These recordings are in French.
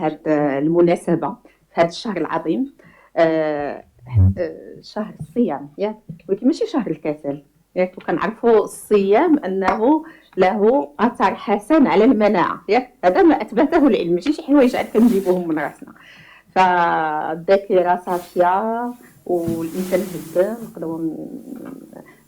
هاد المناسبة في هذا الشهر العظيم. آه، شهر الصيام ياك، ولكن ماشي شهر الكسل ياك. وكنعرفوا الصيام أنه له أثر حسن على المناعة ياك، هذا ما أثبته العلم، ماشي شي حوايج عاد كنجيبوهم من راسنا. فالذاكرة صافية والإنسان هدام، نقدروا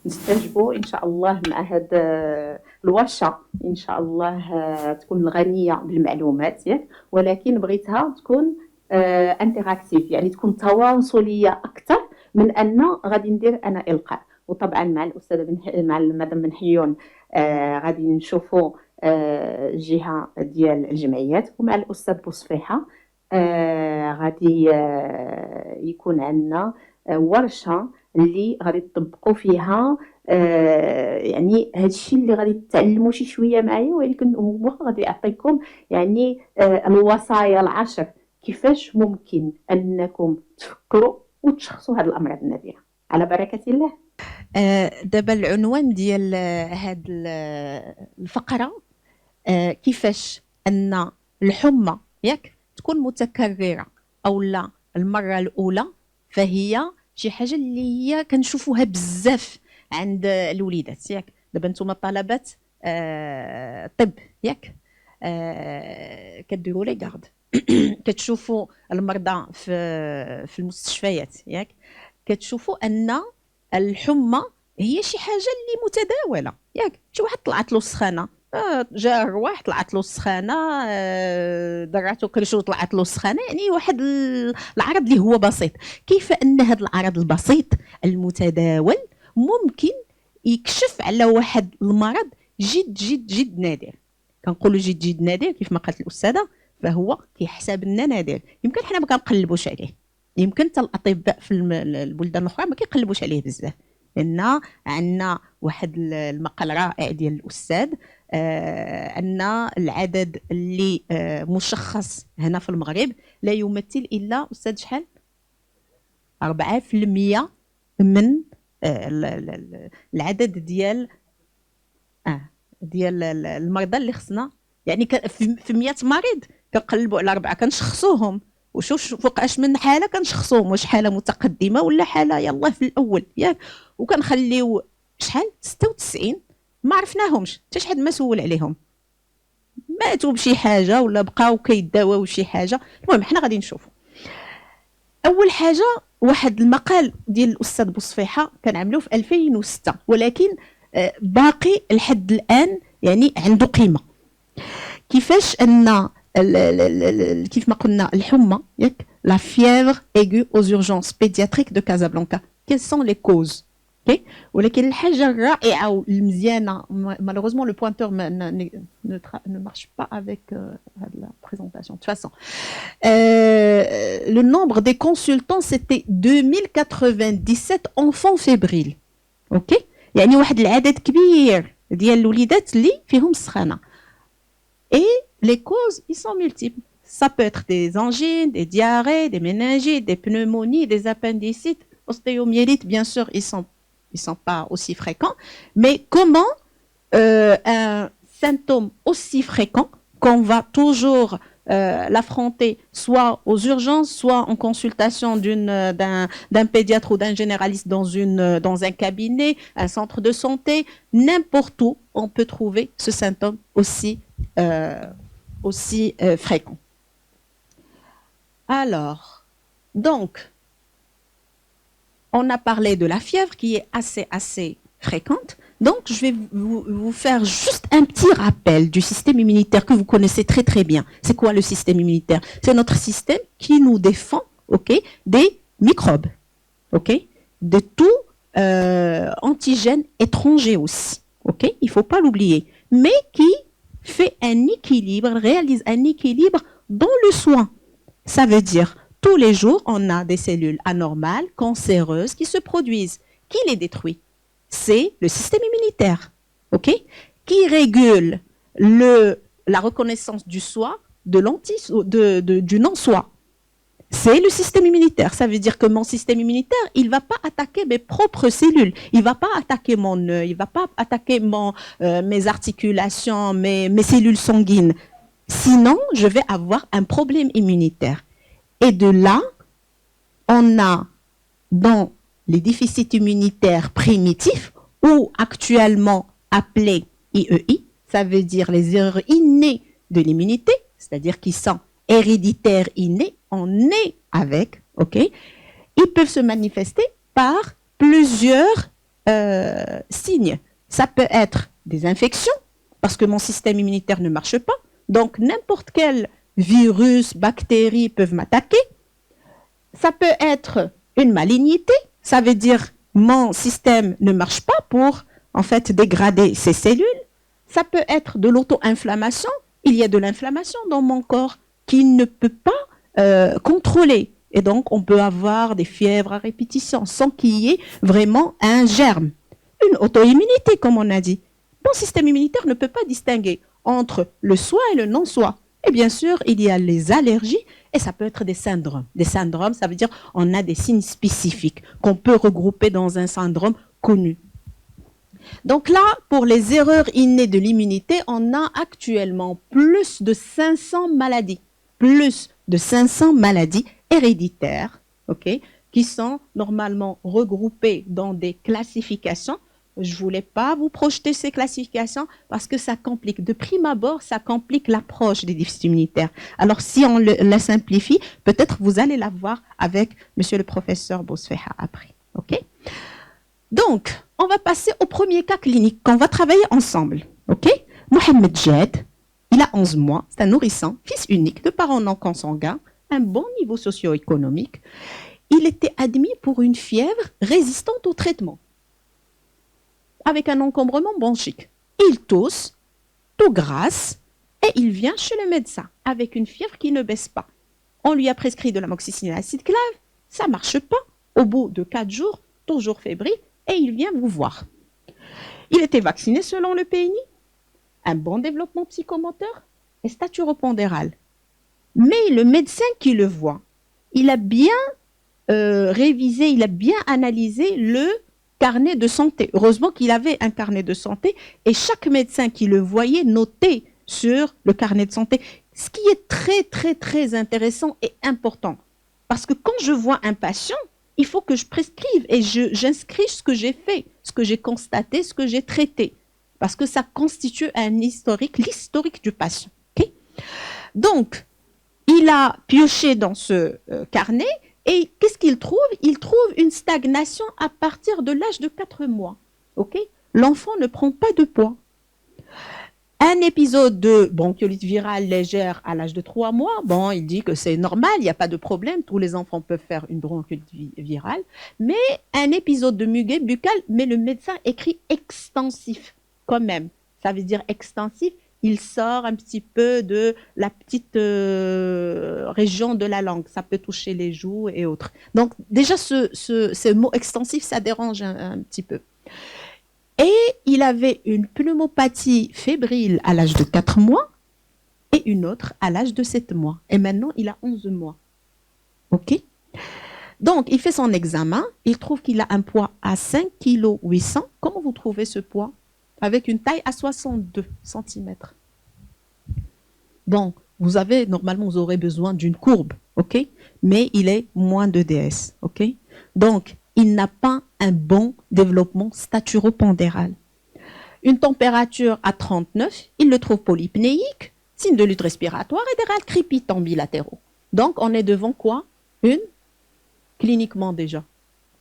نستجبوا إن شاء الله مع هذا الورشة. إن شاء الله تكون غنية بالمعلومات ياك، ولكن بغيتها تكون انتراكتيف، يعني تكون تواصلية أكثر من أن غادي ندير أنا إلقاء. وطبعا مع الأستاذة مع المدام بن حيون غادي نشوفوا الجهة ديال الجمعيات، ومع الأستاذ بوصفيحة غادي يكون عندنا ورشه اللي غادي تطبقوا فيها يعني هذا الشيء اللي غادي تتعلموا شي شويه معايا، ولكن هو غادي يعطيكم يعني الوصايا العشر كيفاش ممكن انكم تفكروا وتشخصوا هذه الامراض النادره على بركه الله. دابا العنوان ديال هاد الفقره كيفاش ان الحمى ياك تكون متكرره او لا المره الاولى، فهي شي حاجه اللي هي كنشوفوها بزاف عند الوليدات ياك. دابا نتوما طلبات طب ياك، كديروا لي غارد كتشوفوا المرضى في المستشفيات ياك، كتشوفوا ان الحمى هي شي حاجه اللي متداوله ياك. شي واحد طلعت له السخانه، جا الرواح طلعت له السخانه، دراتو كرشو طلعت له السخانه، يعني واحد العرض اللي هو بسيط. كيف ان هذا العرض البسيط المتداول ممكن يكشف على واحد المرض جد جد جد نادر. كنقولوا جد جد نادر كيف ما قالت الاستاذه، فهو كيحسب لنا نادر، يمكن حنا ما كنقلبوش عليه، يمكن حتى الاطباء في البلدان الاخرى ما كيقلبوش عليه بزاف، لان عندنا واحد المقال رائع ديال الاستاذ ان العدد اللي مشخص هنا في المغرب لا يمثل الا استاذ شحال 4% من العدد ديال المرضى اللي خصنا، يعني في 100 مريض كنقلبوا على 4 كنشخصوهم، وشوف فوقاش من حاله كنشخصوهم، واش حاله متقدمه ولا حاله يلاه في الاول ياك. وكنخليو شحال 96 ما عرفناهمش، حتى شي حد ما سول عليهم، ماتوا بشي حاجه ولا بقاو كيداواو شي حاجه. المهم حنا غادي نشوفوا اول حاجه واحد المقال ديال الاستاذ بوصفيحه كنعملوه في 2006، ولكن باقي لحد الان يعني عنده قيمه. كيفاش ان كيف ما قلنا الحمى ياك، la fièvre aiguë aux urgences pédiatriques de Casablanca. Quelles sont les causes؟ Okay. ولكن الحاجه الرائعه والمزيانه malheureusement le pointeur ne marche pas avec la présentation. De toute façon, le nombre des consultants c'était 2097 enfants fébriles. OK؟ يعني واحد العدد كبير ديال الوليدات اللي فيهم السخانه. Et les causes, ils sont multiples. Ça peut être des angines, des diarrhées, des méningites, des pneumonies, des appendicites, ostéomyélites, bien sûr, ils sont pas aussi fréquents. Mais comment un symptôme aussi fréquent qu'on va toujours l'affronter soit aux urgences, soit en consultation d'un pédiatre ou d'un généraliste dans un cabinet, un centre de santé, n'importe où, on peut trouver ce symptôme aussi fréquent. Alors, donc, on a parlé de la fièvre qui est assez fréquente. Donc, je vais vous faire juste un petit rappel du système immunitaire que vous connaissez très très bien. C'est quoi le système immunitaire? C'est notre système qui nous défend, ok, des microbes, ok, de tout antigène étranger aussi, ok, il ne faut pas l'oublier, mais qui fait un équilibre, réalise un équilibre dans le soin. Ça veut dire, tous les jours, on a des cellules anormales, cancéreuses qui se produisent. Qui les détruit? C'est le système immunitaire, ok, qui régule la reconnaissance du soi, du non-soi. C'est le système immunitaire. Ça veut dire que mon système immunitaire, il ne va pas attaquer mes propres cellules. Il ne va pas attaquer mon œil, il ne va pas attaquer mes articulations, mes cellules sanguines. Sinon, je vais avoir un problème immunitaire. Et de là, on a dans les déficits immunitaires primitifs, ou actuellement appelés IEI, ça veut dire les erreurs innées de l'immunité, c'est-à-dire qui sont héréditaires innées, on est avec, ok? Ils peuvent se manifester par plusieurs signes. Ça peut être des infections, parce que mon système immunitaire ne marche pas, donc n'importe quel virus, bactéries peuvent m'attaquer. Ça peut être une malignité, ça veut dire mon système ne marche pas pour en fait dégrader ces cellules. Ça peut être de l'auto-inflammation, il y a de l'inflammation dans mon corps qui ne peut pas contrôler. Et donc on peut avoir des fièvres à répétition sans qu'il y ait vraiment un germe. Une auto-immunité, comme on a dit. Mon système immunitaire ne peut pas distinguer entre le soi et le non-soi. Et bien sûr, il y a les allergies et ça peut être des syndromes. Des syndromes, ça veut dire on a des signes spécifiques qu'on peut regrouper dans un syndrome connu. Donc là, pour les erreurs innées de l'immunité, on a actuellement plus de 500 maladies. Plus de 500 maladies héréditaires, ok, qui sont normalement regroupées dans des classifications. Je ne voulais pas vous projeter ces classifications parce que ça complique. De prime abord, ça complique l'approche des déficits immunitaires. Alors, si on la simplifie, peut-être vous allez la voir avec monsieur le professeur Bousfeha après. OK? Donc, on va passer au premier cas clinique qu'on va travailler ensemble. OK? Mohamed Jed, il a 11 mois, c'est un nourrisson, fils unique, de parents non consanguins, un bon niveau socio-économique. Il était admis pour une fièvre résistante au traitement, avec un encombrement bronchique. Il tousse, tout grasse, et il vient chez le médecin avec une fièvre qui ne baisse pas. On lui a prescrit de l'amoxicilline à acide clave, ça ne marche pas. Au bout de 4 jours, toujours fébrile, et il vient vous voir. Il était vacciné selon le PNI, un bon développement psychomoteur et staturopondéral. Mais le médecin qui le voit, il a bien révisé, il a bien analysé le carnet de santé. Heureusement qu'il avait un carnet de santé et chaque médecin qui le voyait notait sur le carnet de santé. Ce qui est très, très, très intéressant et important. Parce que quand je vois un patient, il faut que je prescrive et j'inscris ce que j'ai fait, ce que j'ai constaté, ce que j'ai traité. Parce que ça constitue un historique, l'historique du patient. Okay? Donc, il a pioché dans ce carnet. Et qu'est-ce qu'il trouve? Il trouve une stagnation à partir de l'âge de 4 mois. Okay? L'enfant ne prend pas de poids. Un épisode de bronchiolite virale légère à l'âge de 3 mois, bon, il dit que c'est normal, il n'y a pas de problème, tous les enfants peuvent faire une bronchiolite virale. Mais un épisode de muguet buccal, mais le médecin écrit extensif quand même. Ça veut dire extensif. Il sort un petit peu de la petite région de la langue. Ça peut toucher les joues et autres. Donc, déjà, ce mot extensif, ça dérange un petit peu. Et il avait une pneumopathie fébrile à l'âge de 4 mois et une autre à l'âge de 7 mois. Et maintenant, il a 11 mois. OK? Donc, il fait son examen. Il trouve qu'il a un poids à 5,8 kg. Comment vous trouvez ce poids? Avec une taille à 62 cm. Donc, normalement, vous aurez besoin d'une courbe, ok? Mais il est moins de DS, ok? Donc, il n'a pas un bon développement staturopondéral. Une température à 39, il le trouve polypnéique, signe de lutte respiratoire et des râles crépitants bilatéraux. Donc, on est devant quoi? Cliniquement déjà,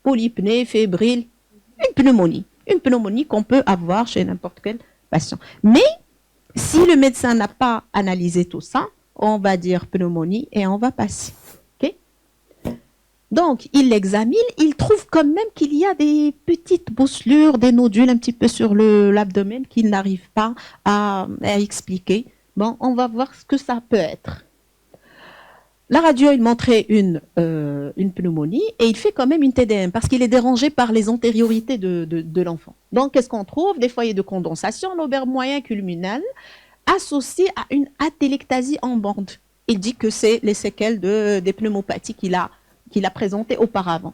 polypnée, fébrile, une pneumonie. Une pneumonie qu'on peut avoir chez n'importe quel patient. Mais si le médecin n'a pas analysé tout ça, on va dire pneumonie et on va passer. Okay? Donc, il l'examine, il trouve quand même qu'il y a des petites bousselures, des nodules un petit peu sur l'abdomen qu'il n'arrive pas à expliquer. Bon, on va voir ce que ça peut être. La radio, il montrait une pneumonie et il fait quand même une TDM parce qu'il est dérangé par les antériorités de l'enfant. Donc, qu'est-ce qu'on trouve? Des foyers de condensation, lobaire moyen culminal, associés à une atélectasie en bande. Il dit que c'est les séquelles des pneumopathies qu'il a présentées auparavant.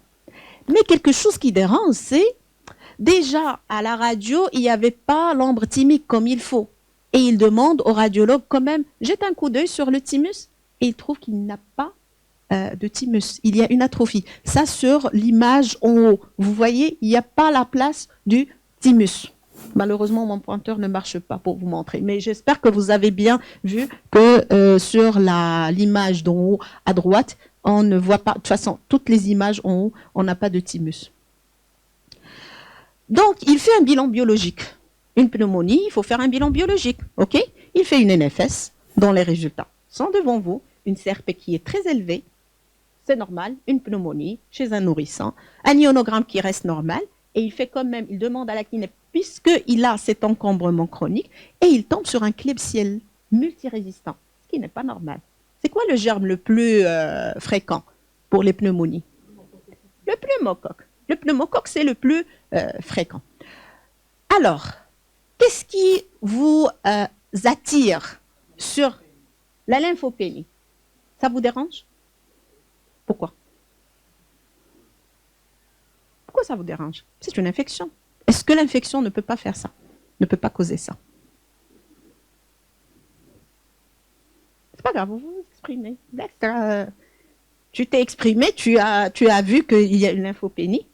Mais quelque chose qui dérange, c'est déjà à la radio, il n'y avait pas l'ambre thymique comme il faut. Et il demande au radiologue quand même, jette un coup d'œil sur le thymus, et il trouve qu'il n'a pas de thymus. Il y a une atrophie. Ça, sur l'image en haut, vous voyez, il n'y a pas la place du thymus. Malheureusement, mon pointeur ne marche pas pour vous montrer, mais j'espère que vous avez bien vu que sur l'image d'en haut à droite, on ne voit pas, de toute façon, toutes les images en haut, on n'a pas de thymus. Donc, il fait un bilan biologique. Une pneumonie, il faut faire un bilan biologique, ok? Il fait une NFS, dont les résultats sont devant vous, une CRP qui est très élevée, c'est normal, une pneumonie chez un nourrisson, un ionogramme qui reste normal, et il fait quand même, il demande à la kiné, puisqu'il a cet encombrement chronique, et il tombe sur un Klebsiella multirésistant, ce qui n'est pas normal. C'est quoi le germe le plus fréquent pour les pneumonies? Le pneumocoque. Le pneumocoque, c'est le plus fréquent. Alors, qu'est-ce qui vous attire sur la lymphopénie? Ça vous dérange? Pourquoi? Pourquoi ça vous dérange? C'est une infection. Est-ce que l'infection ne peut pas faire ça? Ne peut pas causer ça? C'est pas grave, vous vous exprimez. Tu t'es exprimé, tu as vu qu'il y a une lymphopénie.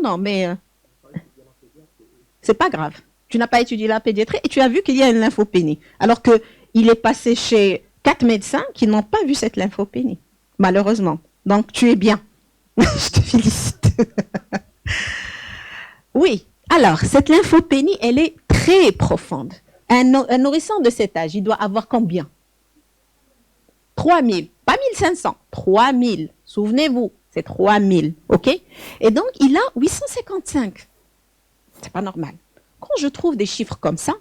Non, mais c'est pas grave. Tu n'as pas étudié la pédiatrie et tu as vu qu'il y a une lymphopénie. Alors qu'il est passé chez 4 médecins qui n'ont pas vu cette lymphopénie, malheureusement. Donc, tu es bien. Je te félicite. Oui, alors, cette lymphopénie, elle est très profonde. Un nourrisson de cet âge, il doit avoir combien? 3000, pas 1500, 3000. Souvenez-vous, c'est 3000, ok? Et donc, il a 855. C'est pas normal. Quand je trouve des chiffres comme ça,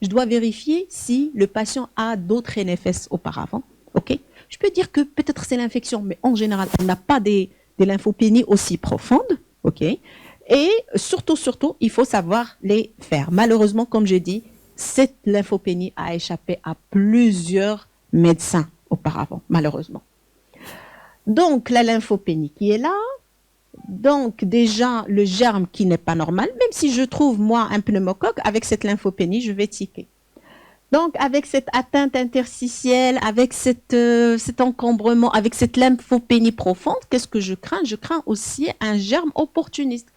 je dois vérifier si le patient a d'autres NFS auparavant, ok? Je peux dire que peut-être c'est l'infection, mais en général, on n'a pas des lymphopénies aussi profondes, ok? Et surtout, il faut savoir les faire. Malheureusement, comme j'ai dit, cette lymphopénie a échappé à plusieurs médecins auparavant, malheureusement. Donc, la lymphopénie qui est là, donc déjà le germe qui n'est pas normal, même si je trouve moi un pneumocoque, avec cette lymphopénie, je vais tiquer. Donc, avec cette atteinte interstitielle, avec cet encombrement, avec cette lymphopénie profonde, qu'est-ce que je crains? Je crains aussi un germe opportuniste.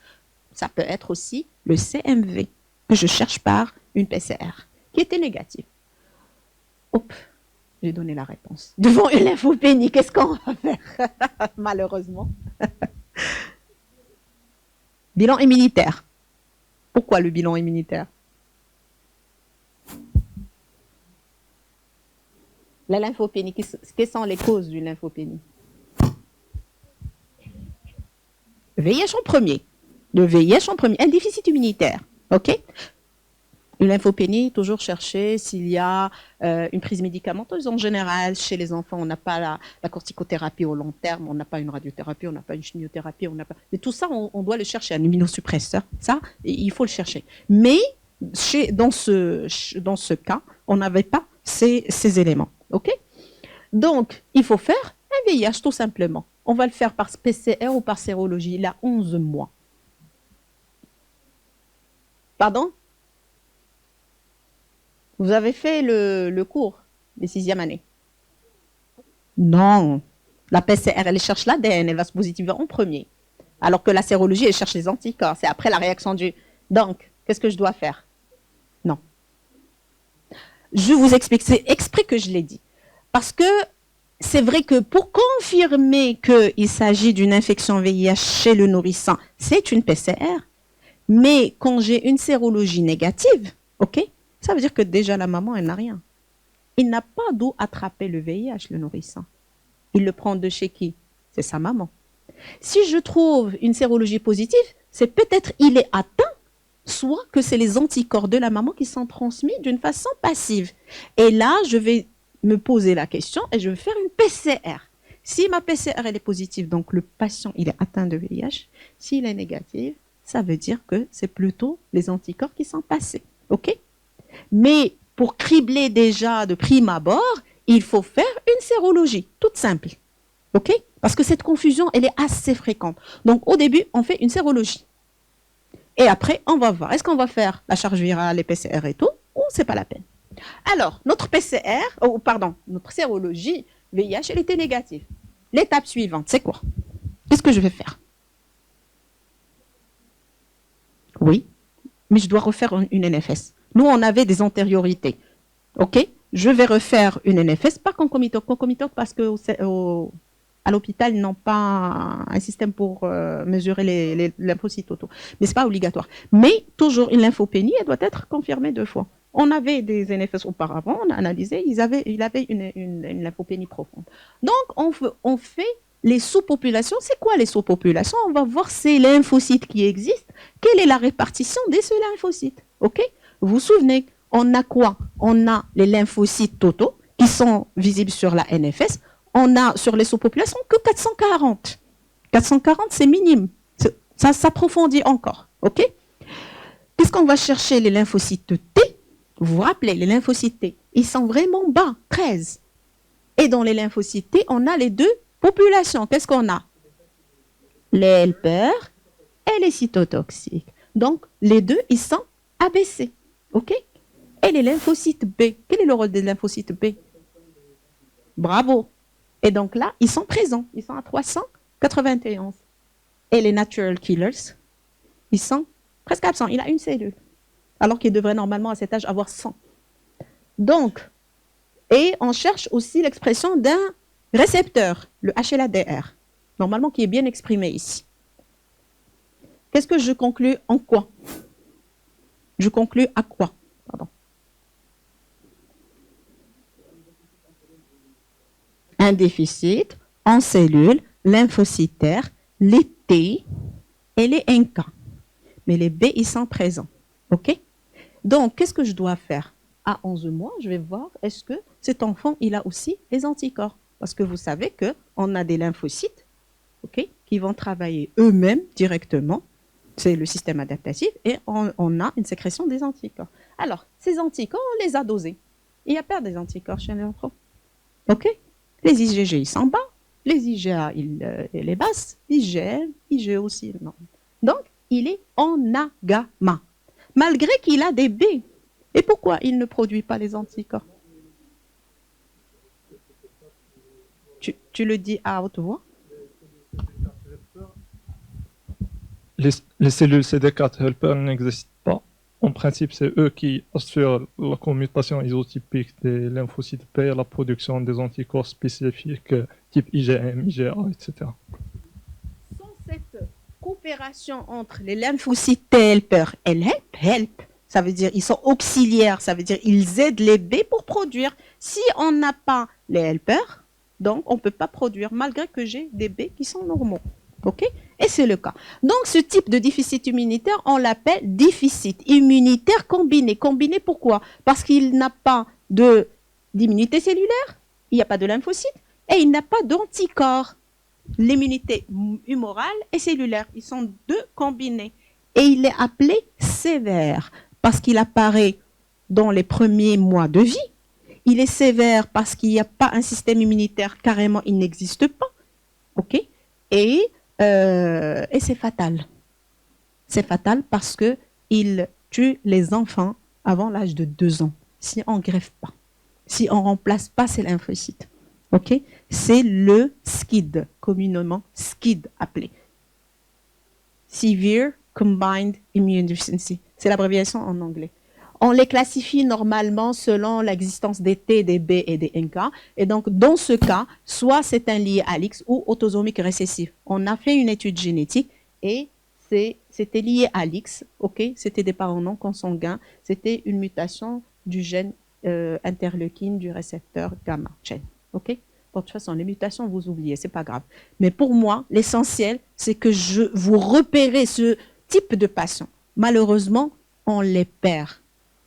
Ça peut être aussi le CMV, que je cherche par une PCR, qui était négative. Hop, j'ai donné la réponse. Devant une lymphopénie, qu'est-ce qu'on va faire? Malheureusement. Bilan immunitaire. Pourquoi le bilan immunitaire? La lymphopénie, quelles sont les causes d'une lymphopénie? VIH en premier. Le VIH en premier. Un déficit immunitaire. OK? Une lymphopénie, toujours chercher s'il y a une prise médicamenteuse. En général, chez les enfants, on n'a pas la corticothérapie au long terme, on n'a pas une radiothérapie, on n'a pas une chimiothérapie, on n'a pas... Mais tout ça, on doit le chercher, un immunosuppresseur. Ça, il faut le chercher. Mais dans ce cas, on n'avait pas ces éléments. OK? Donc, il faut faire un VIH, tout simplement. On va le faire par PCR ou par sérologie. Il a 11 mois. Pardon? Vous avez fait le cours de 6e année? Non. La PCR, elle cherche l'ADN, elle va se positiver en premier. Alors que la sérologie, elle cherche les anticorps. C'est après la réaction du... Donc, qu'est-ce que je dois faire? Non. Je vous explique, c'est exprès que je l'ai dit. Parce que c'est vrai que pour confirmer qu'il s'agit d'une infection VIH chez le nourrisson, c'est une PCR. Mais quand j'ai une sérologie négative, ok, ça veut dire que déjà la maman, elle n'a rien. Il n'a pas d'où attraper le VIH, le nourrisson. Il le prend de chez qui? C'est sa maman. Si je trouve une sérologie positive, c'est peut-être il est atteint, soit que c'est les anticorps de la maman qui sont transmis d'une façon passive. Et là, je vais me poser la question et je vais faire une PCR. Si ma PCR elle est positive, donc le patient il est atteint de VIH. S'il est négatif, ça veut dire que c'est plutôt les anticorps qui sont passés. OK? Mais pour cribler déjà de prime abord, il faut faire une sérologie, toute simple. OK? Parce que cette confusion, elle est assez fréquente. Donc au début, on fait une sérologie. Et après, on va voir, est-ce qu'on va faire la charge virale, les PCR et tout, ou c'est pas la peine. Alors, notre PCR, notre sérologie VIH, elle était négative. L'étape suivante, c'est quoi? Qu'est-ce que je vais faire? Oui, mais je dois refaire une NFS. Nous, on avait des antériorités. OK? Je vais refaire une NFS, pas concomitante. Concomitante parce que à l'hôpital, ils n'ont pas un système pour mesurer les lymphocytes totaux. Mais ce n'est pas obligatoire. Mais toujours, une lymphopénie, elle doit être confirmée 2 fois. On avait des NFS auparavant, on a analysé, il avait une lymphopénie profonde. Donc, on fait les sous-populations. C'est quoi les sous-populations? On va voir ces lymphocytes qui existent. Quelle est la répartition de ces lymphocytes? OK? Vous vous souvenez, on a quoi? On a les lymphocytes totaux qui sont visibles sur la NFS. On a sur les sous-populations que 440. 440, c'est minime. Ça s'approfondit encore. OK? Qu'est-ce qu'on va chercher? Les lymphocytes T. Vous vous rappelez, les lymphocytes T, ils sont vraiment bas, 13. Et dans les lymphocytes T, on a les 2 populations. Qu'est-ce qu'on a? Les helpers et les cytotoxiques. Donc, les 2, ils sont abaissés. OK? Et les lymphocytes B. Quel est le rôle des lymphocytes B? Bravo. Et donc là, ils sont présents. Ils sont à 391. Et les natural killers, ils sont presque absents. Il a une cellule. Alors qu'il devrait normalement à cet âge avoir 100. Donc, et on cherche aussi l'expression d'un récepteur, le HLA-DR, normalement qui est bien exprimé ici. Qu'est-ce que je conclus en quoi? Je conclus à quoi? Pardon. Un déficit en cellules lymphocytaires, les T et les NK. Mais les B, ils sont présents. OK? Donc, qu'est-ce que je dois faire? À 11 mois, je vais voir, est-ce que cet enfant, il a aussi les anticorps? Parce que vous savez qu'on a des lymphocytes, OK, qui vont travailler eux-mêmes directement. C'est le système adaptatif. Et on a une sécrétion des anticorps. Alors, ces anticorps, on les a dosés. Il n'y a pas des anticorps chez les enfants. OK? Les IgG, ils sont bas. Les IgA, il est basse. IgM, IG aussi, non. Donc, il est en A-gamma. Malgré qu'il a des B. Et pourquoi il ne produit pas les anticorps? Tu le dis à haute voix? Les cellules CD4 helper n'existent pas. En principe, c'est eux qui assurent la commutation isotypique des lymphocytes P et la production des anticorps spécifiques type IgM, IgA, etc. Sans cette coopération entre les lymphocytes T helper et help, ça veut dire ils sont auxiliaires, ça veut dire ils aident les B pour produire. Si on n'a pas les helpers, donc on ne peut pas produire malgré que j'ai des B qui sont normaux. OK? Et c'est le cas. Donc ce type de déficit immunitaire, on l'appelle déficit immunitaire combiné. Combiné pourquoi? Parce qu'il n'a pas d'immunité cellulaire, il n'y a pas de lymphocytes et il n'a pas d'anticorps. L'immunité humorale et cellulaire, ils sont 2 combinés. Et il est appelé sévère parce qu'il apparaît dans les premiers mois de vie. Il est sévère parce qu'il n'y a pas un système immunitaire, carrément, il n'existe pas. OK? Et c'est fatal. C'est fatal parce qu'il tue les enfants avant l'âge de 2 ans. Si on ne greffe pas, si on ne remplace pas ces lymphocytes. OK? C'est le SCID, communément SCID appelé. Severe Combined Immune Deficiency. C'est l'abréviation en anglais. On les classifie normalement selon l'existence des T, des B et des NK. Et donc, dans ce cas, soit c'est un lié à l'X ou autosomique récessif. On a fait une étude génétique et c'était lié à l'X. OK? C'était des parents non consanguins. C'était une mutation du gène interleukine du récepteur gamma chain. OK? Bon, de toute façon, les mutations, vous oubliez, c'est pas grave. Mais pour moi, l'essentiel, c'est que vous repérez ce type de patient. Malheureusement, on les perd.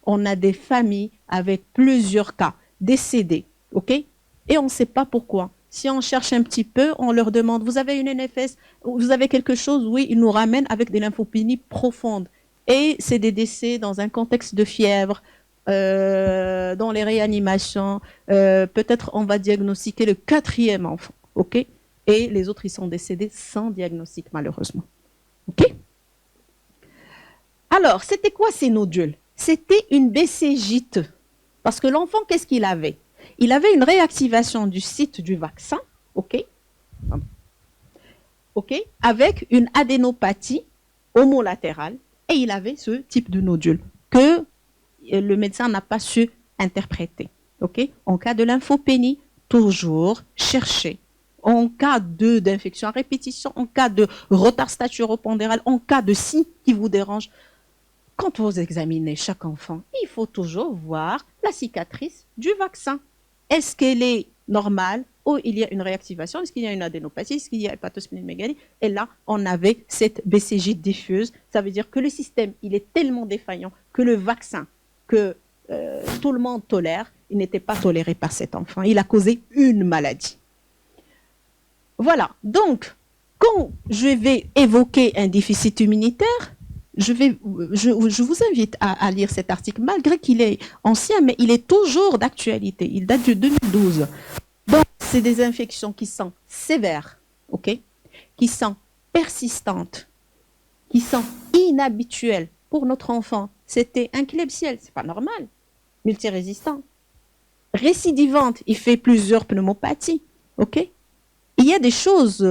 On a des familles avec plusieurs cas décédés, OK? Et on ne sait pas pourquoi. Si on cherche un petit peu, on leur demande, vous avez une NFS, vous avez quelque chose? Oui, ils nous ramènent avec des lymphopénies profondes. Et c'est des décès dans un contexte de fièvre, dans les réanimations. Peut-être on va diagnostiquer le 4e enfant, OK? Et les autres, ils sont décédés sans diagnostic, malheureusement. OK? Alors, c'était quoi ces nodules? C'était une BCGite. Parce que l'enfant, qu'est-ce qu'il avait? Il avait une réactivation du site du vaccin, ok? Ok, avec une adénopathie homolatérale, et il avait ce type de nodule que le médecin n'a pas su interpréter. Ok, en cas de lymphopénie, toujours chercher. En cas d'infection à répétition, en cas de retard staturopondéral, en cas de signe qui vous dérange, quand vous examinez chaque enfant, il faut toujours voir la cicatrice du vaccin. Est-ce qu'elle est normale ou il y a une réactivation? Est-ce qu'il y a une adénopathie? Est-ce qu'il y a hépatosplénomégalie? Et là, on avait cette BCG diffuse. Ça veut dire que le système, il est tellement défaillant que le vaccin que tout le monde tolère, il n'était pas toléré par cet enfant. Il a causé une maladie. Voilà. Donc, quand je vais évoquer un déficit immunitaire, je vous invite à lire cet article, malgré qu'il est ancien, mais il est toujours d'actualité. Il date de 2012. Donc, c'est des infections qui sont sévères, ok, qui sont persistantes, qui sont inhabituelles. Pour notre enfant, c'était un klebsielle, c'est pas normal, multirésistant. Récidivante, il fait plusieurs pneumopathies, ok. Il y a des choses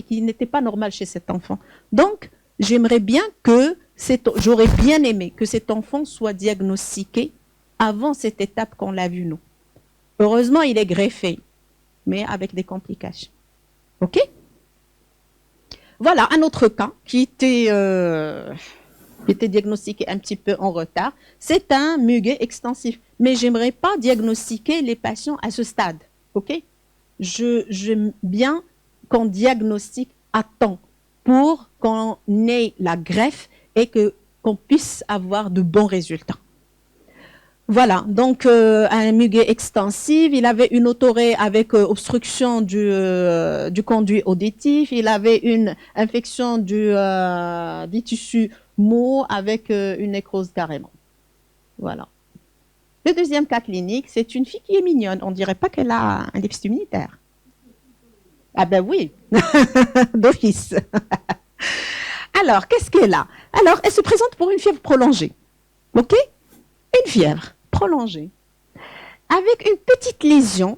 qui n'étaient pas normales chez cet enfant. Donc, j'aimerais bien j'aurais bien aimé que cet enfant soit diagnostiqué avant cette étape qu'on l'a vu nous. Heureusement, il est greffé, mais avec des complications. OK? Voilà un autre cas qui était diagnostiqué un petit peu en retard. C'est un muguet extensif. Mais j'aimerais pas diagnostiquer les patients à ce stade. OK? J'aime bien qu'on diagnostique à temps pour qu'on ait la greffe et qu'on puisse avoir de bons résultats. Voilà, donc un muguet extensif, il avait une autorée avec obstruction du conduit auditif, il avait une infection du tissu mou avec une nécrose carrément. Voilà. Le deuxième cas clinique, c'est une fille qui est mignonne. On ne dirait pas qu'elle a un déficit immunitaire. Ah ben oui, d'office. Alors, qu'est-ce qu'elle a? Alors, elle se présente pour une fièvre prolongée. OK? Une fièvre prolongée. Avec une petite lésion.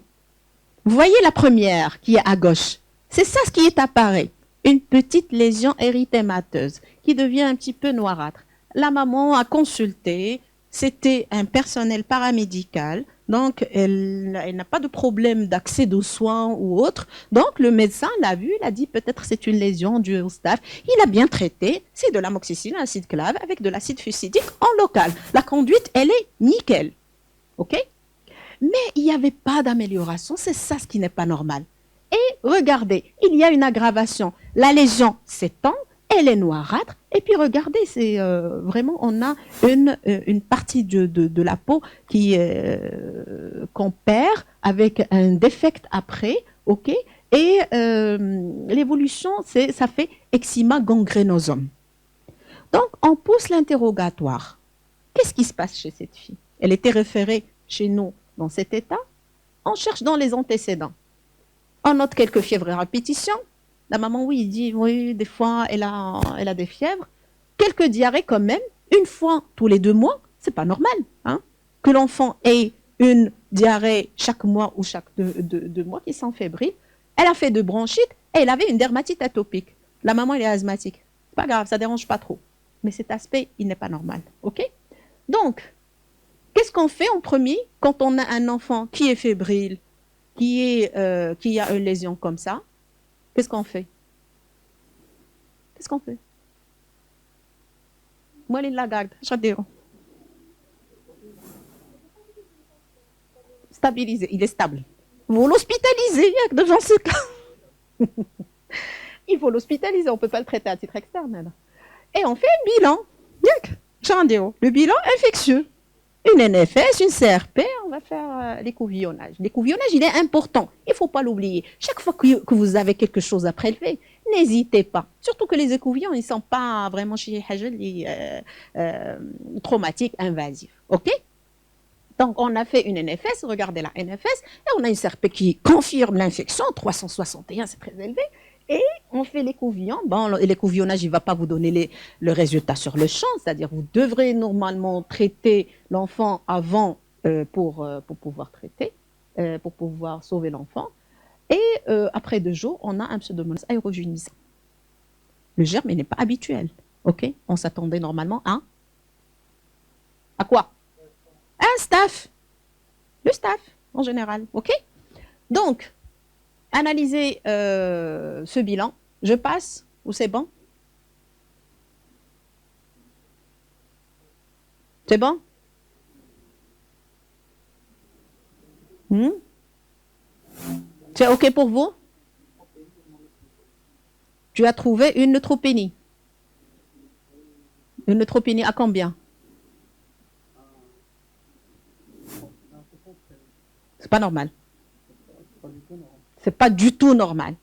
Vous voyez la première qui est à gauche. C'est ça ce qui est apparu. Une petite lésion érythémateuse qui devient un petit peu noirâtre. La maman a consulté. C'était un personnel paramédical, donc elle n'a pas de problème d'accès aux soins ou autre. Donc le médecin l'a vu, il a dit peut-être c'est une lésion due au staph. Il a bien traité, c'est de l'amoxicilline, acide clave avec de l'acide fusidique en local. La conduite, elle est nickel. OK? Mais il n'y avait pas d'amélioration, c'est ça ce qui n'est pas normal. Et regardez, il y a une aggravation. La lésion s'étend, elle est noirâtre. Et puis regardez, c'est vraiment, on a une partie de la peau qu'on perd avec un défect après, ok. Et l'évolution, ça fait eczéma gangrénosum. Donc on pousse l'interrogatoire. Qu'est-ce qui se passe chez cette fille? Elle était référée chez nous dans cet état. On cherche dans les antécédents. On note quelques fièvres à répétition. La maman, oui, il dit, oui, des fois, elle a des fièvres. Quelques diarrhées quand même, une fois tous les 2 mois, c'est pas normal. Hein, que l'enfant ait une diarrhée chaque mois ou chaque 2 mois qui sont fébriles. Elle a fait de bronchite et elle avait une dermatite atopique. La maman, elle est asthmatique. Pas grave, ça dérange pas trop. Mais cet aspect, il n'est pas normal. OK? Donc, qu'est-ce qu'on fait en premier quand on a un enfant qui est fébrile, qui a une lésion comme ça? Qu'est-ce qu'on fait? Qu'est-ce qu'on fait? Moi, il la garde. Stabiliser. Il est stable. Vous l'hospitalisez devant ce cas. Il faut l'hospitaliser. On ne peut pas le traiter à titre externe. Et on fait un bilan. Le bilan infectieux. Une NFS, une CRP, on va faire l'écouvillonnage. L'écouvillonnage, il est important. Il ne faut pas l'oublier. Chaque fois que vous avez quelque chose à prélever, n'hésitez pas. Surtout que les écouvillons, ils ne sont pas vraiment chez traumatiques, invasifs. OK? Donc, on a fait une NFS. Regardez la NFS. Et on a une CRP qui confirme l'infection. 361, c'est très élevé. On fait l'écouvillon. Bon, l'écouvillonnage, il ne va pas vous donner le résultat sur le champ, c'est-à-dire vous devrez normalement traiter l'enfant avant pour pouvoir traiter, pour pouvoir sauver l'enfant. Et après 2 jours, on a un pseudomonas aérugénisant. Le germe, il n'est pas habituel. Ok, on s'attendait normalement à quoi? Un staph. Le staph, en général. Ok. Donc, analysez ce bilan. Je passe ou c'est bon? C'est bon? C'est ok pour vous? Tu as trouvé une neutropénie. Une neutropénie à combien? C'est pas normal. C'est pas du tout normal.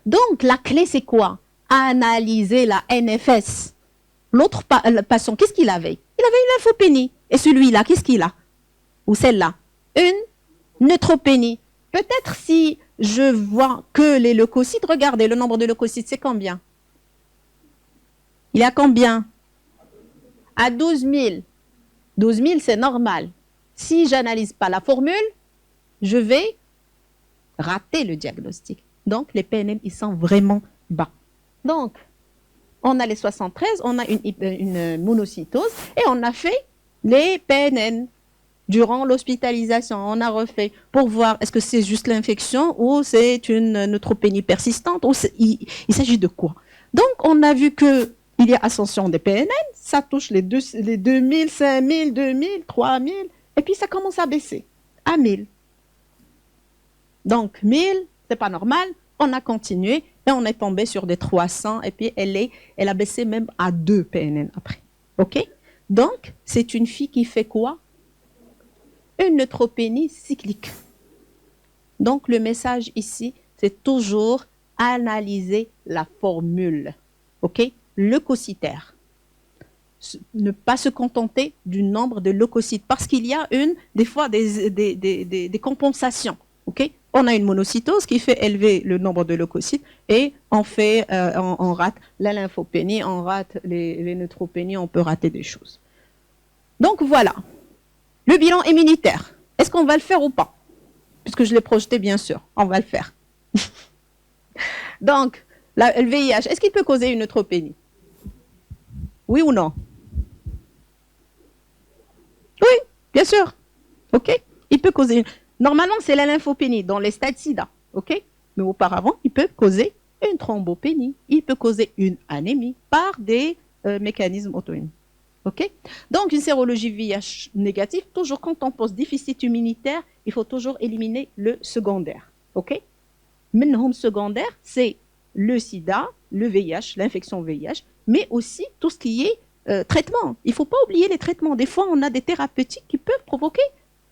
Donc, la clé, c'est quoi? Analyser la NFS. L'autre patient, qu'est-ce qu'il avait? Il avait une lymphopénie. Et celui-là, qu'est-ce qu'il a? Ou celle-là? Une neutropénie. Peut-être si je vois que les leucocytes, regardez, le nombre de leucocytes, c'est combien? Il est à combien? À 12 000. 12 000, c'est normal. Si je n'analyse pas la formule, je vais rater le diagnostic. Donc, les PNN, ils sont vraiment bas. Donc, on a les 73, on a une monocytose et on a fait les PNN durant l'hospitalisation. On a refait pour voir est-ce que c'est juste l'infection ou c'est une neutropénie persistante ou il s'agit de quoi. Donc, on a vu que il y a ascension des PNN, ça touche les 2000, 5000, 2000, 3000 et puis ça commence à baisser à 1000. Donc, 1000, c'est pas normal. On a continué et on est tombé sur des 300 et puis elle a baissé même à 2 PNN après. OK? Donc, c'est une fille qui fait quoi? Une neutropénie cyclique. Donc, le message ici, c'est toujours analyser la formule. OK? Leucocytaire. Ne pas se contenter du nombre de leucocytes parce qu'il y a des fois des compensations. OK? On a une monocytose qui fait élever le nombre de leucocytes et on rate la lymphopénie, on rate les neutropénies, on peut rater des choses. Donc voilà, le bilan immunitaire. Est-ce qu'on va le faire ou pas? Puisque je l'ai projeté, bien sûr, on va le faire. Donc, le VIH, est-ce qu'il peut causer une neutropénie? Oui ou non? Oui, bien sûr. OK? Il peut causer une... Normalement, c'est la lymphopénie dans les stades SIDA, ok? Mais auparavant, il peut causer une thrombopénie, il peut causer une anémie par des mécanismes auto-immuns, ok? Donc, une sérologie VIH négative, toujours quand on pose déficit immunitaire, il faut toujours éliminer le secondaire, ok? Minhum secondaire, c'est le SIDA, le VIH, l'infection VIH, mais aussi tout ce qui est traitement. Il ne faut pas oublier les traitements. Des fois, on a des thérapeutiques qui peuvent provoquer.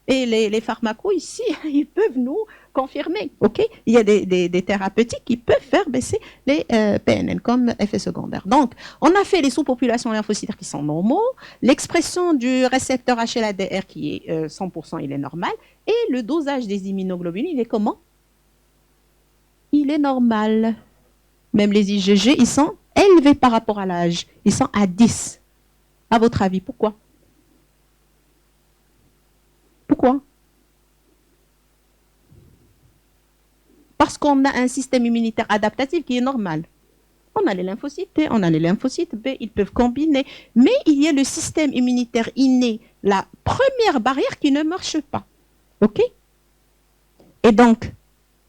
Et les pharmacos ici, ils peuvent nous confirmer. Ok, il y a des thérapeutiques qui peuvent faire baisser les PNN comme effet secondaire. Donc, on a fait les sous-populations lymphocytaires qui sont normaux, l'expression du récepteur HLA-DR qui est 100%, il est normal, et le dosage des immunoglobulines, il est comment? Il est normal. Même les IgG, ils sont élevés par rapport à l'âge. Ils sont à 10. À votre avis, pourquoi? Pourquoi? Parce qu'on a un système immunitaire adaptatif qui est normal. On a les lymphocytes T, on a les lymphocytes B, ils peuvent combiner. Mais il y a le système immunitaire inné, la première barrière qui ne marche pas. OK? Et donc,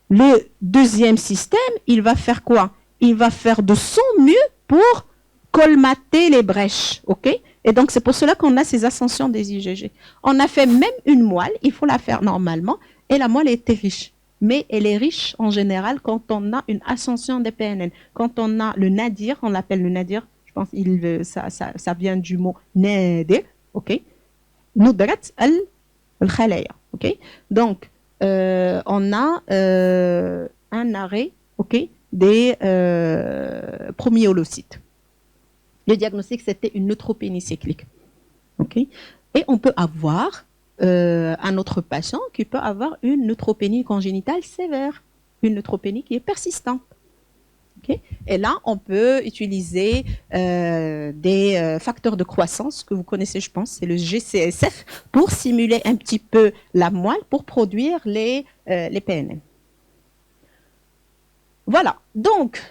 le deuxième système, il va faire quoi? Il va faire de son mieux pour colmater les brèches. OK? Et donc, c'est pour cela qu'on a ces ascensions des IgG. On a fait même une moelle, il faut la faire normalement, et la moelle était riche. Mais elle est riche en général quand on a une ascension des PNN. Quand on a le nadir, on l'appelle le nadir, je pense que ça vient du mot nadir, ok? Nudrat al-khalaya, ok? Donc, on a un arrêt, ok, des premiers holocytes. Le diagnostic, c'était une neutropénie cyclique. Okay? Et on peut avoir un autre patient qui peut avoir une neutropénie congénitale sévère, une neutropénie qui est persistante. Okay? Et là, on peut utiliser des facteurs de croissance que vous connaissez, je pense, c'est le GCSF, pour simuler un petit peu la moelle pour produire les PNM. Voilà. Donc,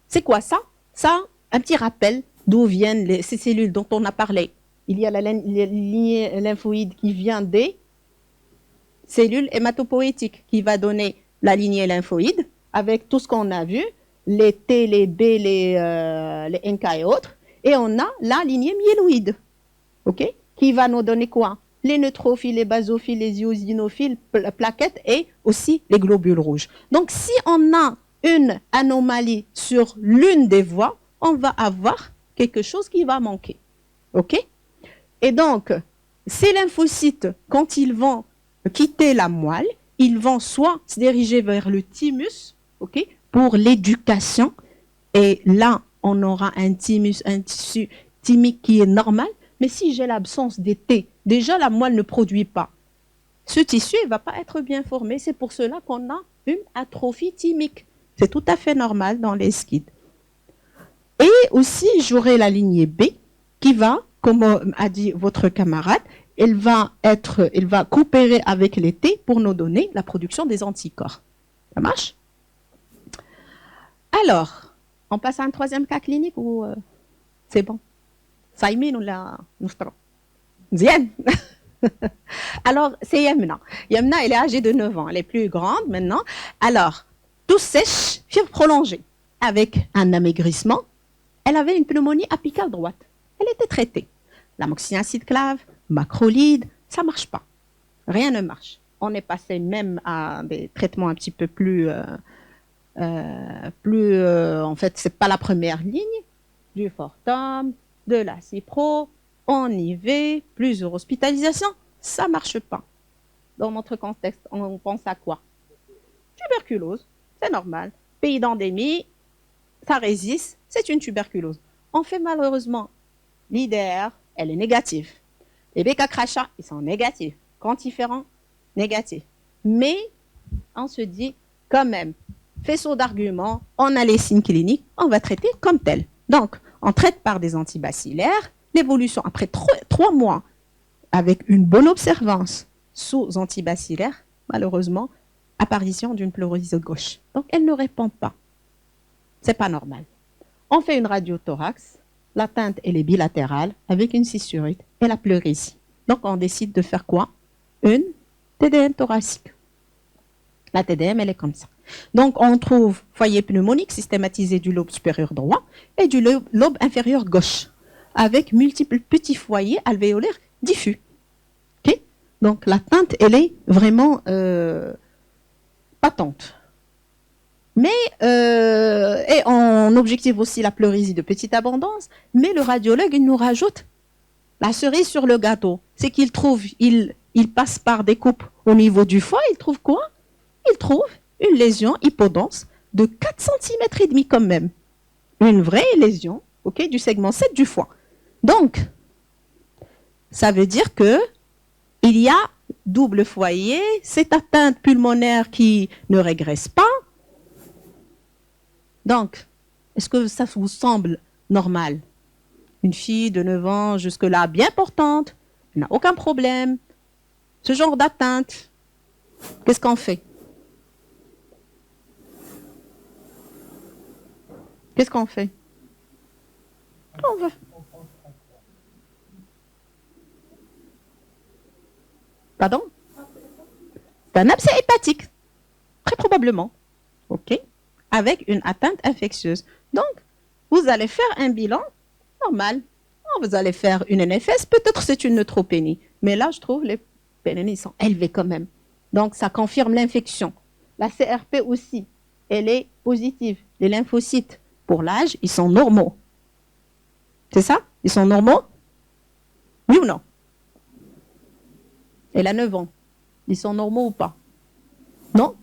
c'est quoi ça? Ça, un petit rappel d'où viennent ces cellules dont on a parlé. Il y a la lignée lymphoïde qui vient des cellules hématopoïétiques qui va donner la lignée lymphoïde avec tout ce qu'on a vu, les T, les B, les NK et autres. Et on a la lignée myéloïde, okay, qui va nous donner quoi? Les neutrophiles, les basophiles, les eosinophiles, plaquettes et aussi les globules rouges. Donc, si on a une anomalie sur l'une des voies, on va avoir quelque chose qui va manquer. OK? Et donc, ces lymphocytes, quand ils vont quitter la moelle, ils vont soit se diriger vers le thymus, OK, pour l'éducation. Et là, on aura un thymus, un tissu thymique qui est normal. Mais si j'ai l'absence des T, déjà la moelle ne produit pas. Ce tissu ne va pas être bien formé. C'est pour cela qu'on a une atrophie thymique. C'est tout à fait normal dans les skids. Et aussi, j'aurai la lignée B qui va, comme a dit votre camarade, elle va coopérer avec les T pour nous donner la production des anticorps. Ça marche? Alors, on passe à un troisième cas clinique ou c'est bon? Saïmine ou la Noustro? Bien. Alors, c'est Yamna. Yamna, elle est âgée de 9 ans. Elle est plus grande maintenant. Alors, tout sèche, fièvre prolongée, avec un amaigrissement. Elle avait une pneumonie apicale droite. Elle était traitée. L'amoxicillin clave, macrolide, ça ne marche pas. Rien ne marche. On est passé même à des traitements un petit peu plus... en fait, ce n'est pas la première ligne. Du Fortum, de la Cipro, on y va, plusieurs hospitalisations, ça ne marche pas. Dans notre contexte, on pense à quoi? Tuberculose, c'est normal. Pays d'endémie, ça résiste, c'est une tuberculose. On fait malheureusement l'IDR, elle est négative. Les BK crachats, ils sont négatifs. Quantiférants, négatifs. Mais on se dit quand même, faisceau d'arguments, on a les signes cliniques, on va traiter comme tel. Donc, on traite par des antibacillaires. L'évolution, après 3 mois, avec une bonne observance sous antibacillaire, malheureusement, apparition d'une pleurodysode gauche. Donc, elle ne répond pas. C'est pas normal. On fait une radiothorax. L'atteinte, elle est bilatérale avec une scissurite et la pleurésie. Donc, on décide de faire quoi? Une TDM thoracique. La TDM, elle est comme ça. Donc, on trouve foyer pneumonique systématisé du lobe supérieur droit et du lobe inférieur gauche, avec multiples petits foyers alvéolaires diffus. Okay? Donc, l'atteinte, elle est vraiment patente. Mais, et on objective aussi la pleurésie de petite abondance, mais le radiologue, il nous rajoute la cerise sur le gâteau. C'est qu'il trouve, il passe par des coupes au niveau du foie, il trouve quoi? Il trouve une lésion hypodense de 4 cm et demi quand même. Une vraie lésion, okay, du segment 7 du foie. Donc, ça veut dire que il y a double foyer, cette atteinte pulmonaire qui ne régresse pas. Donc, est-ce que ça vous semble normal? Une fille de 9 ans jusque-là bien portante, n'a aucun problème. Ce genre d'atteinte, qu'est-ce qu'on fait? Qu'est-ce qu'on fait? On va. Pardon? C'est un abcès hépatique, très probablement. OK? Avec une atteinte infectieuse. Donc, vous allez faire un bilan normal. Vous allez faire une NFS, peut-être c'est une neutropénie. Mais là, je trouve les PNN sont élevés quand même. Donc, ça confirme l'infection. La CRP aussi, elle est positive. Les lymphocytes, pour l'âge, ils sont normaux. C'est ça? Ils sont normaux? Oui ou non? Elle a 9 ans. Ils sont normaux ou pas? Non?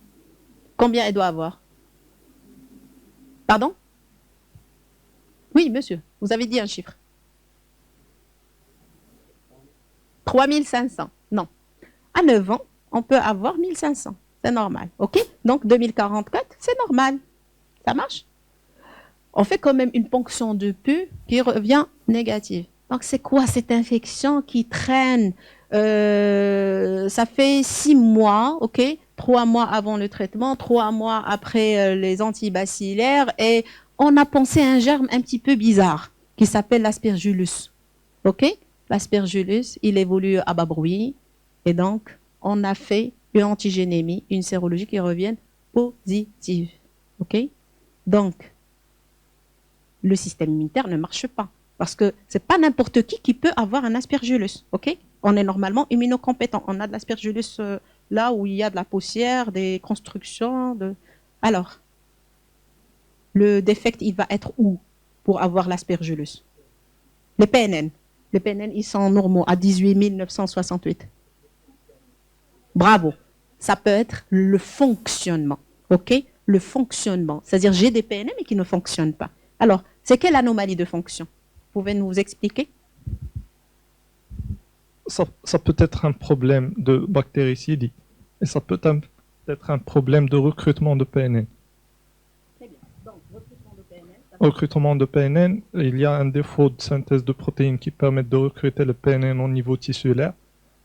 Combien elle doit avoir? Pardon? Oui, monsieur, vous avez dit un chiffre. 3500. Non. À 9 ans, on peut avoir 1500. C'est normal. OK? Donc, 2044, c'est normal. Ça marche? on fait quand même une ponction de pus qui revient négative. Donc, c'est quoi cette infection qui traîne? Ça fait 6 mois, ok? 3 mois avant le traitement, 3 mois après les antibacillaires, et on a pensé à un germe un petit peu bizarre qui s'appelle l'aspergillus. Ok? L'aspergillus, il évolue à bas bruit, et donc on a fait une antigénémie, une sérologie qui revient positive. Ok? Donc, le système immunitaire ne marche pas. Parce que c'est pas n'importe qui peut avoir un aspergillus, ok? On est normalement immunocompétent. On a de l'aspergillus là où il y a de la poussière, des constructions. Alors, le défect, il va être où pour avoir l'aspergillus? Les PNN. Les PNN, ils sont normaux à 18 968. Bravo. Ça peut être le fonctionnement, ok? Le fonctionnement. C'est-à-dire, j'ai des PNN mais qui ne fonctionnent pas. Alors, c'est quelle anomalie de fonction? Vous pouvez nous expliquer? Ça peut être un problème de bactéricidie et ça peut être un problème de recrutement de PNN. Très bien. Donc, recrutement de PNN. Recrutement de PNN, il y a un défaut de synthèse de protéines qui permettent de recruter le PNN au niveau tissulaire,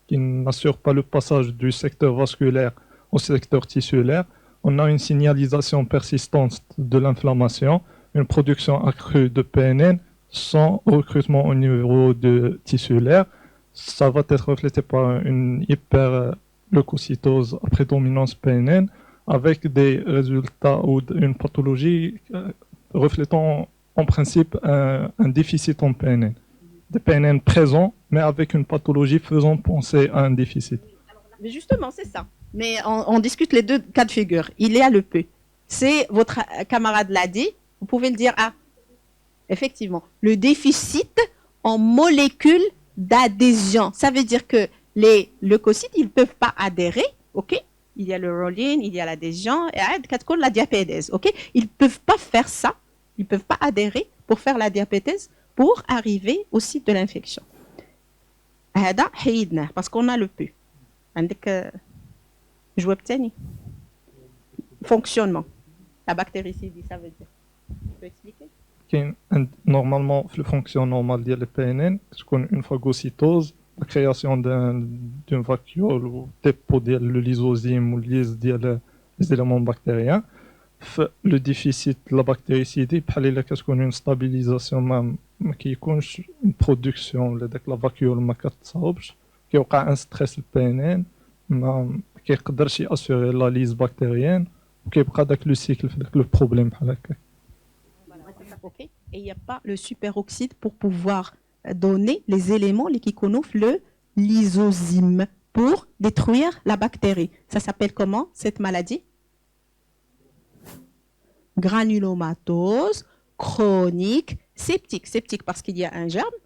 qui n'assure pas le passage du secteur vasculaire au secteur tissulaire. On a une signalisation persistante de l'inflammation, une production accrue de PNN sans recrutement au niveau de tissulaire. Ça va être reflété par une hyperleucocytose à prédominance PNN avec des résultats ou une pathologie reflétant en principe un déficit en PNN. Des PNN présents, mais avec une pathologie faisant penser à un déficit. Mais justement, c'est ça. Mais on discute les deux cas de figure. Il y a le P. C'est votre camarade l'a dit. Vous pouvez le dire. Ah, effectivement. Le déficit en molécules d'adhésion. Ça veut dire que les leucocytes, ils ne peuvent pas adhérer. OK? Il y a le roll-in, il y a l'adhésion, et la diapédèse. OK? Ils ne peuvent pas faire ça. Ils ne peuvent pas adhérer pour faire la diapédèse pour arriver au site de l'infection. Parce qu'on a le P. جواب تاني fonctionnement la bactéricidie ça veut dire tu peux expliquer normalement le fonctionnement normal ديال le PNN تكون une phagocytose la création d'une vacuole ou dépôt ديال le lysozyme ou lyse ديال les éléments bactériens le déficit de la bactéricidie بحال الا كتكون une stabilisation ما كيكونش une production ولا داك la vacuole ما كتصاوبش كيوقع un stress le PNN ما كيقدرش ياسوري لا ليز بكتيريان وكيبقى داك لو سيكل في داك لو بروبليم بحال هكا. OK, et il n'y a pas le superoxyde pour pouvoir donner les éléments qui connaissent le lysozyme pour détruire la bactérie. Ça s'appelle comment cette maladie? Granulomatose chronique septique. Septique parce qu'il y a un germe,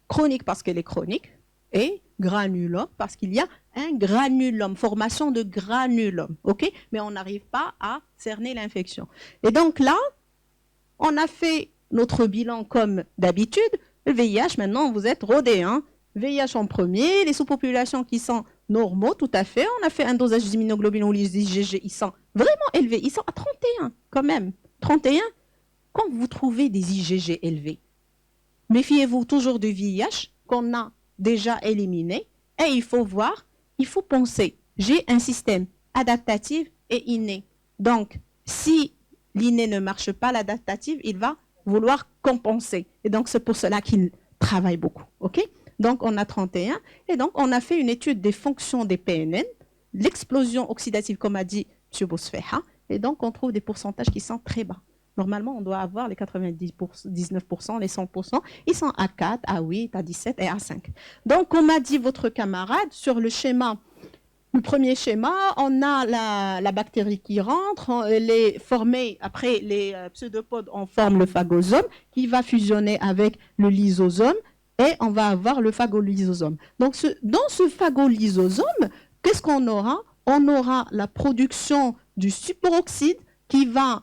chronique parce qu'elle est chronique, et granulome parce qu'il y a un granulome, formation de granulome, ok? Mais on n'arrive pas à cerner l'infection. Et donc là, on a fait notre bilan comme d'habitude. Le VIH, maintenant, vous êtes rodés, hein? VIH en premier, les sous-populations qui sont normaux, tout à fait. On a fait un dosage d'immunoglobulines ou les IgG, ils sont vraiment élevés. Ils sont à 31 quand même. 31, quand vous trouvez des IgG élevés, méfiez-vous toujours du VIH qu'on a déjà éliminé. Et il faut voir, il faut penser. J'ai un système adaptatif et inné. Donc, si l'inné ne marche pas, l'adaptatif, il va vouloir compenser. Et donc, c'est pour cela qu'il travaille beaucoup. OK? Donc, on a 31. Et donc, on a fait une étude des fonctions des PNN, l'explosion oxydative, comme a dit M. Bosfeha. Et donc, on trouve des pourcentages qui sont très bas. Normalement, on doit avoir les 99%, les 100%. Ils sont à 4, à 8, à 17 et à 5. Donc, comme a dit votre camarade, sur le schéma, le premier schéma, on a la bactérie qui rentre, elle est formée, après les pseudopodes, on forme le phagosome qui va fusionner avec le lysosome et on va avoir le phagolysosome. Donc, dans ce phagolysosome, qu'est-ce qu'on aura? On aura la production du superoxyde qui va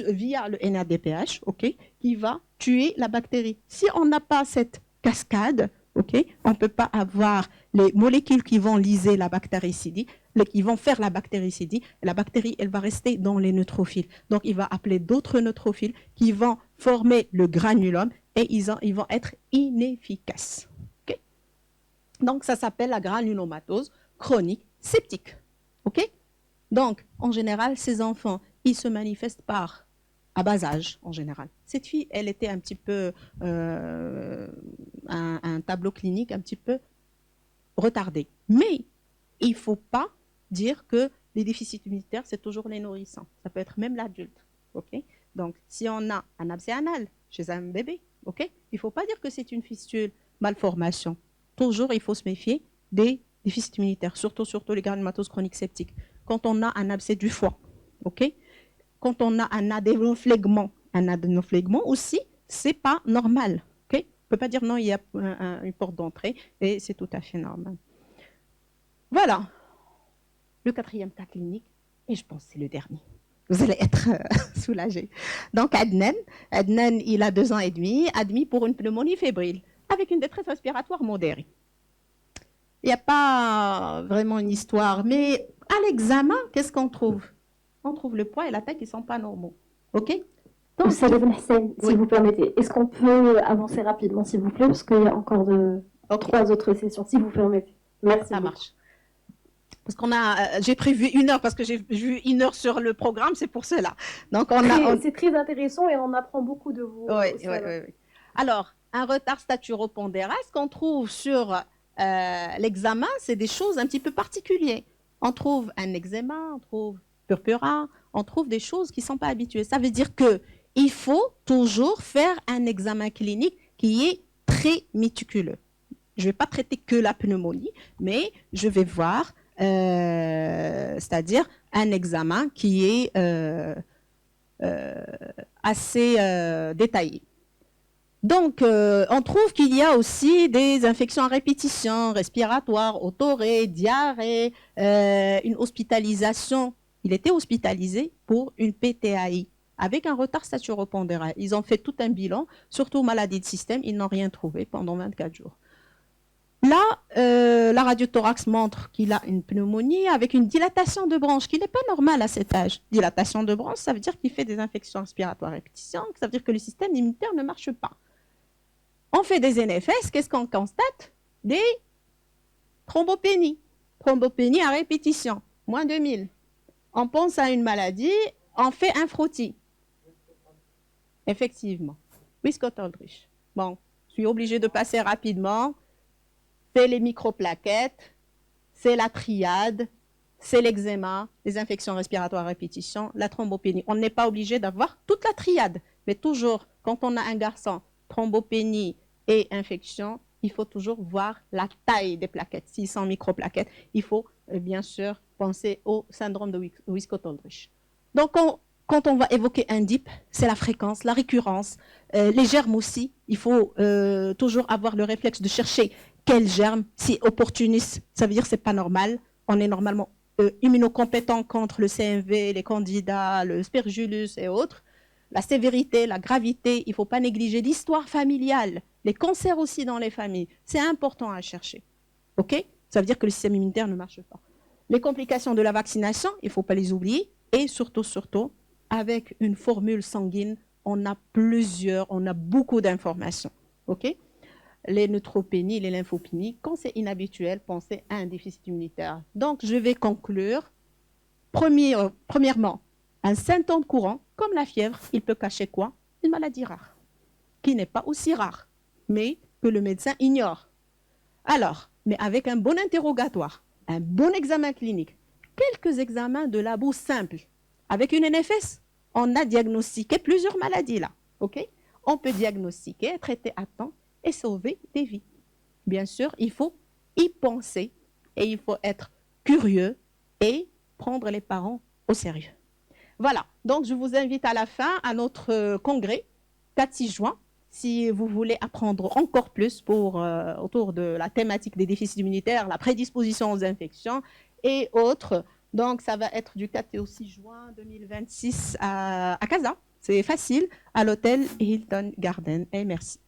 via le NADPH, ok, qui va tuer la bactérie. Si on n'a pas cette cascade, ok, on ne peut pas avoir les molécules qui vont lyser la bactéricidie. Ils vont faire la bactéricidie. Et la bactérie, elle va rester dans les neutrophiles. Donc, il va appeler d'autres neutrophiles qui vont former le granulome et ils vont être inefficaces. Okay? Donc, ça s'appelle la granulomatose chronique septique. Okay? Donc, en général, ces enfants, ils se manifestent par à bas âge, en général. Cette fille, elle était un petit peu un tableau clinique un petit peu retardé. Mais il ne faut pas dire que les déficits immunitaires, c'est toujours les nourrissons. Ça peut être même l'adulte. Okay? Donc, si on a un abcès anal chez un bébé, okay? Il ne faut pas dire que c'est une fistule malformation. Toujours, il faut se méfier des déficits immunitaires, surtout les granulomatoses chroniques septiques. Quand on a un abcès du foie, okay? Quand on a un adénoflegment aussi, c'est pas normal. Okay? On ne peut pas dire non, il y a une porte d'entrée et c'est tout à fait normal. Voilà. Le 4e cas clinique, et je pense que c'est le dernier. Vous allez être soulagés. Donc, Adnan, il a 2 ans et demi, admis pour une pneumonie fébrile, avec une détresse respiratoire modérée. Il n'y a pas vraiment une histoire, mais à l'examen, qu'est-ce qu'on trouve? On trouve le poids et la taille qui ne sont pas normaux. OK? Donc, Saleh Ben Hassen, si vous permettez, est-ce qu'on peut avancer rapidement, s'il vous plaît, parce qu'il y a encore 3 autres sessions, si vous permettez. Merci. Ça marche. Parce qu'on a, j'ai prévu 1 heure, parce que j'ai vu 1 heure sur le programme, c'est pour cela. Donc, c'est très intéressant et on apprend beaucoup de vous. Oui. Alors, un retard staturopondéral, ce qu'on trouve sur l'examen, c'est des choses un petit peu particulières. On trouve un eczéma, on trouve purpura, on trouve des choses qui ne sont pas habituées. Ça veut dire qu'il faut toujours faire un examen clinique qui est très méticuleux. Je ne vais pas traiter que la pneumonie, mais je vais voir, c'est-à-dire un examen qui est assez détaillé. Donc, on trouve qu'il y a aussi des infections à répétition, respiratoires, autorées, diarrhée, une hospitalisation. Il était hospitalisé pour une PTAI avec un retard staturopondéral. Ils ont fait tout un bilan, surtout maladies de système, ils n'ont rien trouvé pendant 24 jours. Là, la radiothorax montre qu'il a une pneumonie avec une dilatation de branche qui n'est pas normale à cet âge. Dilatation de branche, ça veut dire qu'il fait des infections respiratoires à répétition, ça veut dire que le système immunitaire ne marche pas. On fait des NFS, qu'est-ce qu'on constate? Des thrombopénies. Thrombopénie à répétition, moins 2000. On pense à une maladie, on fait un frottis. Effectivement. Wiskott-Aldrich. Bon, je suis obligée de passer rapidement. C'est les microplaquettes, c'est la triade, c'est l'eczéma, les infections respiratoires à répétition, la thrombopénie. On n'est pas obligé d'avoir toute la triade, mais toujours, quand on a un garçon, thrombopénie et infection, il faut toujours voir la taille des plaquettes. S'ils sont microplaquettes, il faut bien sûr penser au syndrome de Wiskott-Aldrich. Donc, quand on va évoquer un DIP, c'est la fréquence, la récurrence, les germes aussi. Il faut toujours avoir le réflexe de chercher quel germe. Si opportuniste, ça veut dire que ce n'est pas normal. On est normalement immunocompétent contre le CMV, les candidats, le Aspergillus et autres. La sévérité, la gravité, il ne faut pas négliger l'histoire familiale, les cancers aussi dans les familles. C'est important à chercher. OK? Ça veut dire que le système immunitaire ne marche pas. Les complications de la vaccination, il ne faut pas les oublier. Et surtout, avec une formule sanguine, on a beaucoup d'informations. OK? Les neutropénies, les lymphopénies, quand c'est inhabituel, pensez à un déficit immunitaire. Donc, je vais conclure. Premièrement, un symptôme courant, comme la fièvre, il peut cacher quoi? Une maladie rare, qui n'est pas aussi rare, mais que le médecin ignore. Alors, mais avec un bon interrogatoire, un bon examen clinique, quelques examens de labo simples, avec une NFS, on a diagnostiqué plusieurs maladies là. Okay? On peut diagnostiquer, traiter à temps et sauver des vies. Bien sûr, il faut y penser et il faut être curieux et prendre les parents au sérieux. Voilà, donc je vous invite à la fin à notre congrès, 4-6 juin, si vous voulez apprendre encore plus autour de la thématique des déficits immunitaires, la prédisposition aux infections et autres. Donc ça va être du 4 au 6 juin 2026 à Casa. C'est facile, à l'hôtel Hilton Garden. Et merci.